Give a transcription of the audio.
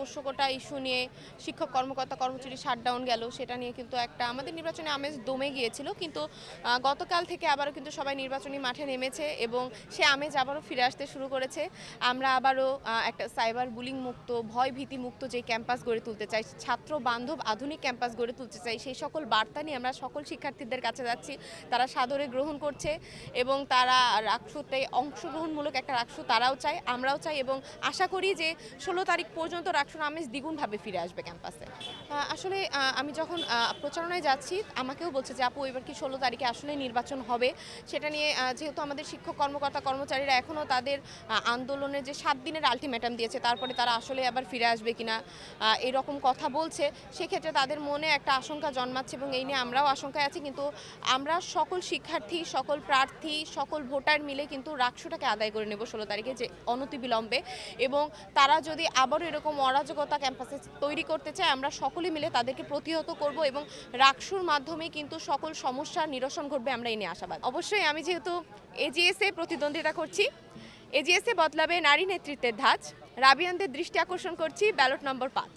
পোষ্য কোটা ইস্যু নিয়ে শিক্ষক কর্মকর্তা কর্মচারী শাটডাউন গেল, সেটা নিয়ে কিন্তু একটা আমাদের নির্বাচনী আমেজ দমে গিয়েছিল। কিন্তু গতকাল থেকে আবারও কিন্তু সবাই নির্বাচনী মাঠে নেমেছে এবং সে আমেজ আবারও ফিরে আসতে শুরু করেছে। আমরা আবারও একটা সাইবার বুলিং মুক্ত, ভয় ভীতি মুক্ত যে ক্যাম্পাস গড়ে তুলতে চাই, ছাত্র বান্ধব আধুনিক ক্যাম্পাস গড়ে তুলতে চাই, সেই সকল বার্তা নিয়ে আমরা সকল শিক্ষার্থীদের কাছে যাচ্ছি। তারা সাদরে গ্রহণ করছে এবং তারা রাকসুতে অংশগ্রহণমূলক একটা রাকসু তারাও চায়, আমরাও চাই এবং আশা করি যে 16 তারিখ পর্যন্ত রাকসুর আমেজ দ্বিগুণভাবে ফিরে আসবে ক্যাম্পাসে। আসলে আমি যখন প্রচারণায় যাচ্ছি আমাকেও বলছে যে আপু এবার কি 16 তারিখে আসলে নির্বাচন হবে, সেটা নিয়ে যেহেতু আমাদের শিক্ষক কর্মকর্তা কর্মচারীরা এখনও তাদের আন্দোলনের যে 7 দিনের আলটিমেটাম দিয়েছে, তারপরে তারা আসলে আবার ফিরে আসবে কিনা এরকম কথা বলছে, সেক্ষেত্রে তাদের মনে একটা আশঙ্কা জন্মাচ্ছে এবং এই নিয়ে আমরাও আশঙ্কায় আছি। কিন্তু আমরা সকল শিক্ষার্থী, সকল প্রার্থী, সকল ভোটার মিলে কিন্তু রাকসুটাকে আদায় করে নেব 16 তারিখে যে অনতিবিলম্বে। এবং তারা যদি আবারও এরকম অরাজকতা ক্যাম্পাসে তৈরি করতে চায়, আমরা সকলে মিলে তাদেরকে প্রতিহত করব এবং রাকসুর মাধ্যমে কিন্তু সকল সমস্যার নিরসন ঘটবে, আমরা এই নিয়ে আশাবাদ। অবশ্যই আমি যেহেতু এজিএসে প্রতিদ্বন্দ্বিতা করছি, এজিএসে বদলাবে নারী নেতৃত্বের ধাঁচ, রাবিয়ানদের দৃষ্টি আকর্ষণ করছি ব্যালট নম্বর 5।